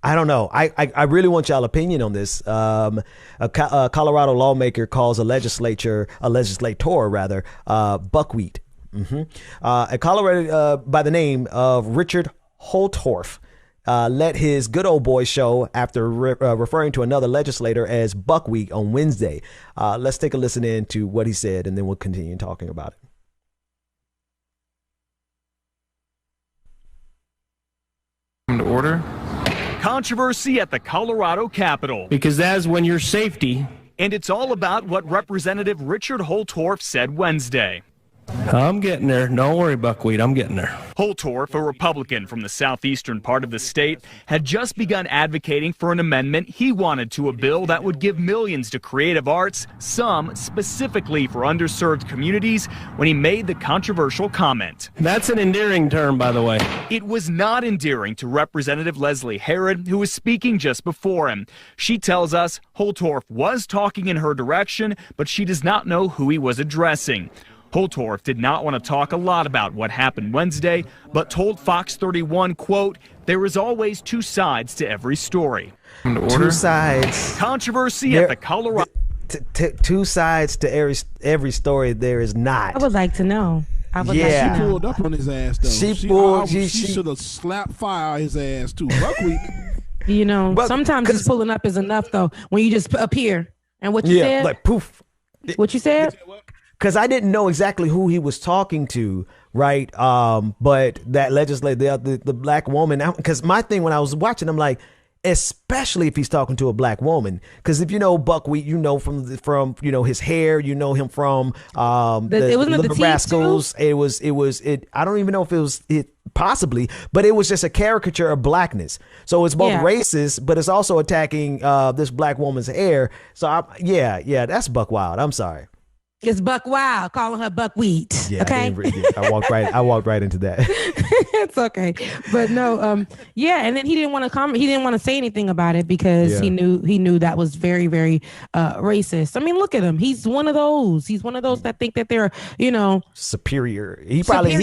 I don't know. I really want y'all opinion on this. A Colorado lawmaker calls a legislator rather, Buckwheat. A Colorado by the name of Richard Holtorf let his good old boy show after referring to another legislator as Buckwheat on Wednesday. Let's take a listen in to what he said, and then we'll continue talking about it. To order. Controversy at the Colorado Capitol. Because that's when your safety. And it's all about what Representative Richard Holtorf said Wednesday. I'm getting there. Don't worry, Buckwheat. I'm getting there. Holtorf, a Republican from the southeastern part of the state, had just begun advocating for an amendment he wanted to a bill that would give millions to creative arts, some specifically for underserved communities, when he made the controversial comment. That's an endearing term, by the way. It was not endearing to Representative Leslie Herod, who was speaking just before him. She tells us Holtorf was talking in her direction, but she does not know who he was addressing. Holtorf did not want to talk a lot about what happened Wednesday, but told Fox 31, quote, "There is always two sides to every story." Two sides. Controversy at the Colorado. Two sides to every story. There is not. I would like to know. She pulled up on his ass, though. She should have slapped fire on his ass, too. Buckwheat. You know, sometimes just pulling up is enough, though, when you just appear. And what you said? Like poof. What you said? Because I didn't know exactly who he was talking to, right? But that legislator, the black woman, because my thing when I was watching, I'm like, especially if he's talking to a black woman, because if you know Buckwheat, you know from you know his hair, you know him from it wasn't the Rascals. It was I don't even know if it was it possibly, but it was just a caricature of blackness. So it's both racist, but it's also attacking this black woman's hair. So that's buck wild. I'm sorry. It's Buck Wild calling her Buckwheat. Yeah, okay. I walked right into that. It's okay, but no, and then he didn't want to comment. He didn't want to say anything about it because he knew that was very, very racist. I mean, look at him. He's one of those. He's one of those that think that they're, superior. He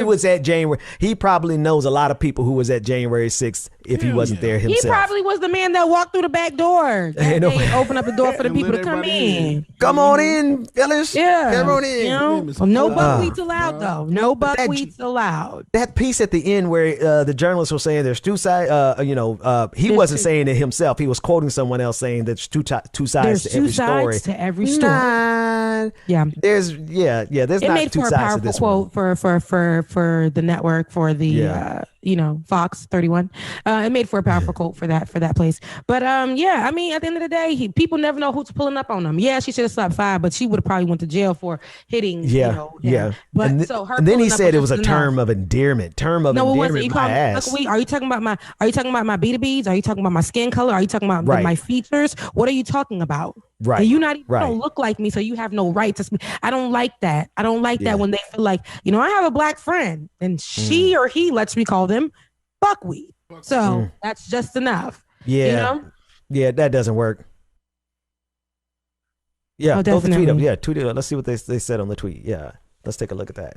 was at January. He probably knows a lot of people who was at January 6th if he wasn't there himself. He probably was the man that walked through the back door. Open up the door for the people to come in. Come on in, Phyllis. Yeah. Come on in. No buckwheats allowed, though. No buckwheats allowed. That piece at the end where the journalists were saying there's two sides, he wasn't saying it himself. He was quoting someone else saying there's two sides to every story. There's two sides to every story. There's there's it not made two for a sides powerful to this quote for the network, for the Fox 31. It made for a powerful quote for that place. But I mean, at the end of the day, people never know who's pulling up on them. Yeah, she should have slapped five, but she would have probably went to jail for hitting. But and then he said it was a term of endearment. No, it wasn't. You call me Buckwheat? Are you talking about my beady beads? Are you talking about my skin color? Are you talking about my features? What are you talking about? Right. And you don't look like me, so you have no right to speak. I don't like that. I don't like that when they feel like, I have a black friend and she or he lets me call them Buckwheat. So that's just enough. Yeah. Yeah, that doesn't work. Yeah, throw the tweet up. Yeah, tweet it up. Let's see what they said on the tweet. Yeah, let's take a look at that.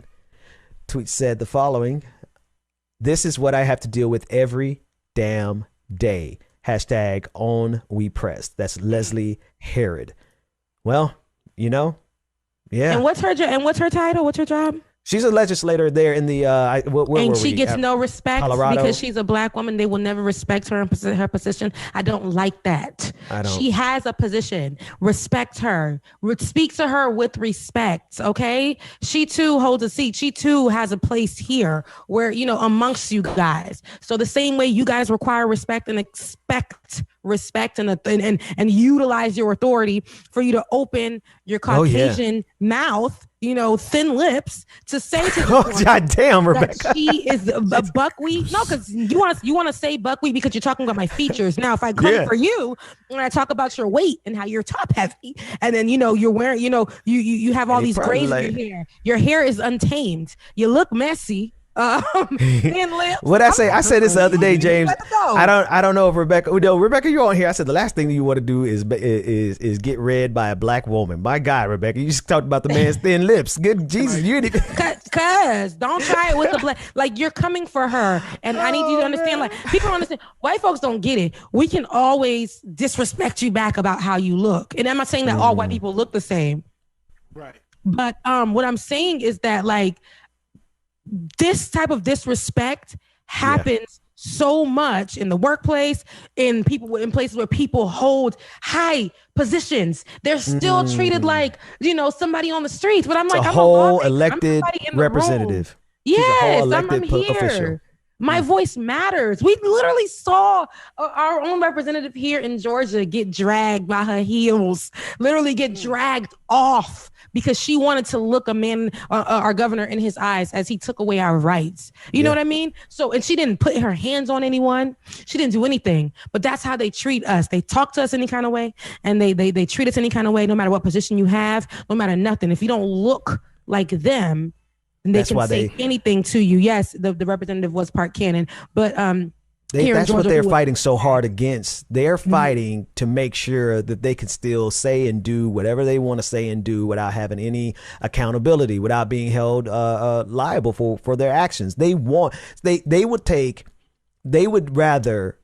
Tweet said the following: "This is what I have to deal with every damn day. Hashtag on we pressed." That's Leslie Herod. Well, yeah. And what's her title? What's her job? She's a legislator there in the and she gets no respect Colorado? Because she's a black woman. They will never respect her in her position. I don't like that. She has a position. Respect her. Speak to her with respect. Okay. She too holds a seat. She too has a place here where, amongst you guys. So the same way you guys require respect and expect respect and utilize your authority for you to open your Caucasian mouth, thin lips, to say to God damn, Rebecca, that she is a buckwheat. No, because you want to say buckwheat because you're talking about my features. Now, if I come for you and I talk about your weight and how you're top heavy, and then you're wearing, you have all these grays in your hair. Your hair is untamed. You look messy. Thin lips. What I say? I said this the other day, James. I don't know if Rebecca. No, Rebecca, you're on here. I said the last thing you want to do is get read by a black woman. My God, Rebecca, you just talked about the man's thin lips. Good Jesus, you didn't. Cause don't try it with the black. Like, you're coming for her, and I need you to understand. Like, people don't understand. White folks don't get it. We can always disrespect you back about how you look, and I'm not saying that all white people look the same. Right. But what I'm saying is that, like, this type of disrespect happens so much in the workplace, in places where people hold high positions. They're still treated like, somebody on the streets. But I'm it's like, a I'm whole elected representative. Yes, I'm here. Official. My voice matters. We literally saw our own representative here in Georgia get dragged by her heels, literally get dragged off because she wanted to look our governor in his eyes as he took away our rights. You know what I mean? So, and she didn't put her hands on anyone. She didn't do anything, but that's how they treat us. They talk to us any kind of way, and they treat us any kind of way, no matter what position you have, no matter nothing. If you don't look like them, and they can say anything to you. Yes, the representative was part Cannon, but that's what they're fighting so hard against. They're fighting to make sure that they can still say and do whatever they want to say and do without having any accountability, without being held liable for their actions. They would rather.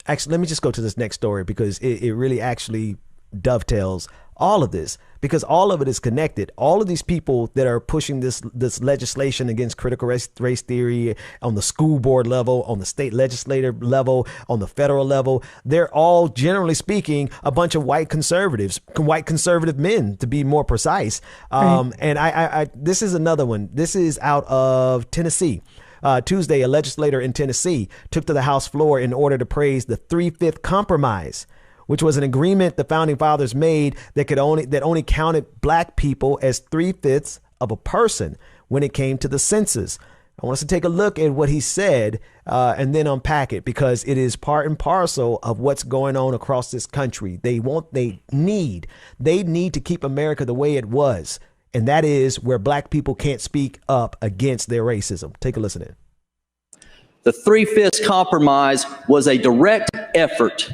Actually, let me just go to this next story because it really actually dovetails all of this, because all of it is connected. All of these people that are pushing this legislation against critical race theory on the school board level, on the state legislative level, on the federal level, they're all, generally speaking, a bunch of white conservative men, to be more precise. Right. And I this is another one. This is out of Tennessee. Tuesday, a legislator in Tennessee took to the House floor in order to praise the 3-5 compromise, which was an agreement the founding fathers made that only counted black people as 3/5 of a person when it came to the census. I want us to take a look at what he said and then unpack it, because it is part and parcel of what's going on across this country. They need to keep America the way it was, and that is where black people can't speak up against their racism. Take a listen in. The 3/5 compromise was a direct effort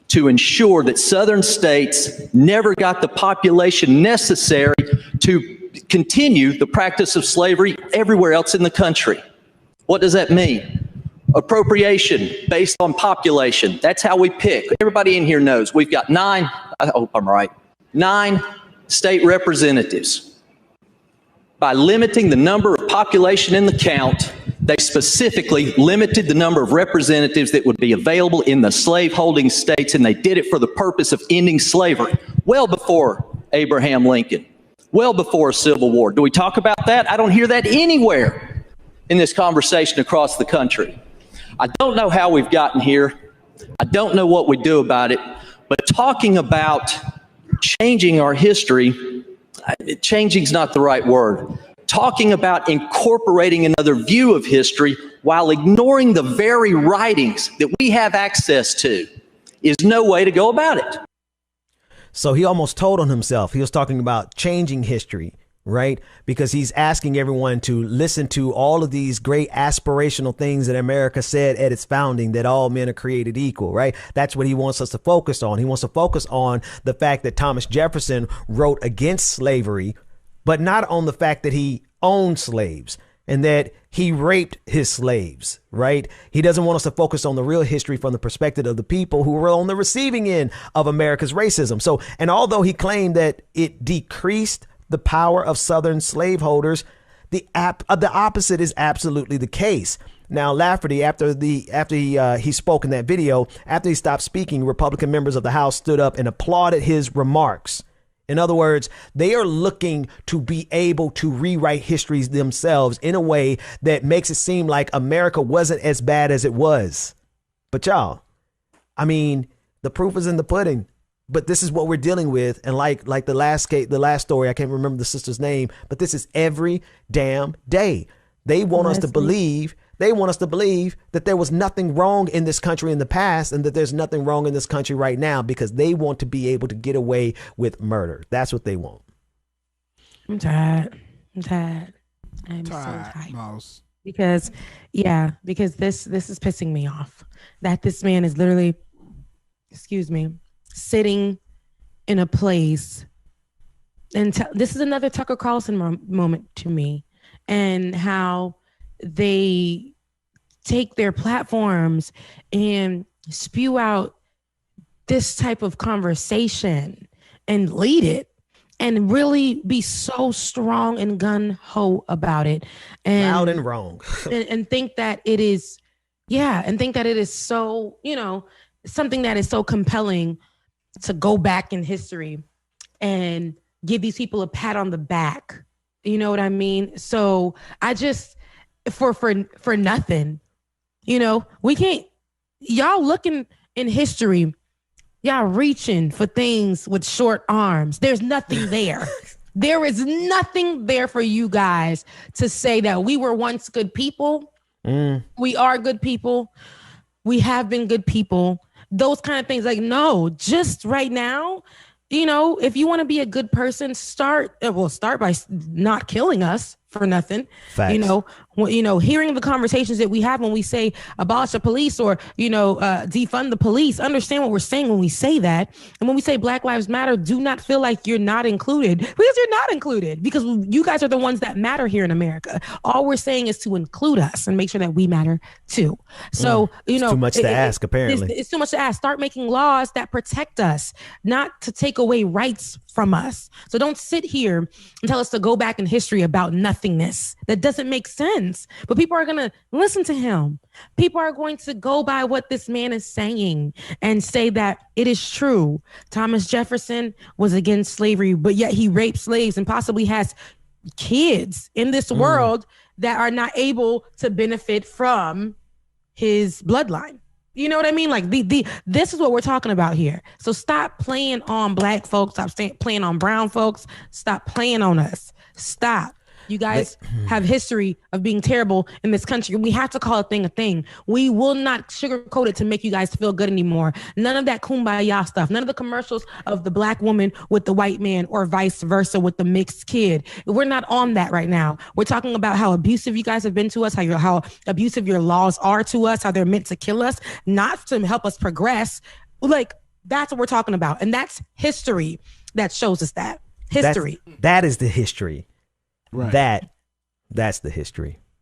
to ensure that southern states never got the population necessary to continue the practice of slavery everywhere else in the country. What does that mean? Appropriation based on population. That's how we pick. Everybody in here knows we've got 9 state representatives. By limiting the number of population in the count, they specifically limited the number of representatives that would be available in the slaveholding states, and they did it for the purpose of ending slavery well before Abraham Lincoln, well before a Civil War. Do we talk about that? I don't hear that anywhere in this conversation across the country. I don't know how we've gotten here. I don't know what we do about it, but talking about changing our history, changing is not the right word. Talking about incorporating another view of history while ignoring the very writings that we have access to is no way to go about it. So he almost told on himself. He was talking about changing history, right? Because he's asking everyone to listen to all of these great aspirational things that America said at its founding, that all men are created equal, right? That's what he wants us to focus on. He wants to focus on the fact that Thomas Jefferson wrote against slavery, but not on the fact that he owned slaves and that he raped his slaves, right? He doesn't want us to focus on the real history from the perspective of the people who were on the receiving end of America's racism. So, and although he claimed that it decreased the power of Southern slaveholders, the opposite is absolutely the case. Now, Lafferty, after he spoke in that video, after he stopped speaking, Republican members of the House stood up and applauded his remarks. In other words, they are looking to be able to rewrite histories themselves in a way that makes it seem like America wasn't as bad as it was. But y'all, I mean, the proof is in the pudding. But this is what we're dealing with. And like the last story, I can't remember the sister's name, but this is every damn day. They want us to believe that there was nothing wrong in this country in the past and that there's nothing wrong in this country right now, because they want to be able to get away with murder. That's what they want. I'm tired. I'm so tired. Mouse. Because this is pissing me off that this man is literally, sitting in a place, and this is another Tucker Carlson moment to me, and how they take their platforms and spew out this type of conversation and lead it and really be so strong and gun-ho about it, and loud and wrong, and think that it is, and think that it is so, something that is so compelling to go back in history and give these people a pat on the back. You know what I mean? So I just, for nothing, we can't, y'all looking in history, y'all reaching for things with short arms. There's nothing there. There is nothing there for you guys to say that we were once good people. We are good people. We have been good people. Those kind of things. Like, no, just right now, if you want to be a good person, start by not killing us for nothing. Facts. Hearing the conversations that we have when we say abolish the police or, defund the police, understand what we're saying when we say that. And when we say Black Lives Matter, do not feel like you're not included, because you're not included, because you guys are the ones that matter here in America. All we're saying is to include us and make sure that we matter too. So, it's too much to ask, apparently. It's too much to ask. Start making laws that protect us, not to take away rights from us. So don't sit here and tell us to go back in history about nothingness. That doesn't make sense. But people are going to listen to him. People are going to go by what this man is saying and say that it is true. Thomas Jefferson was against slavery, but yet he raped slaves and possibly has kids in this world that are not able to benefit from his bloodline. You know what I mean? Like this is what we're talking about here. So stop playing on Black folks. Stop playing on brown folks. Stop playing on us. Stop. You guys have history of being terrible in this country. We have to call a thing a thing. We will not sugarcoat it to make you guys feel good anymore. None of that kumbaya stuff. None of the commercials of the Black woman with the white man or vice versa with the mixed kid. We're not on that right now. We're talking about how abusive you guys have been to us, how abusive your laws are to us, how they're meant to kill us, not to help us progress. Like, that's what we're talking about. And that's history that shows us that. History. That is the history. Right. That's the history.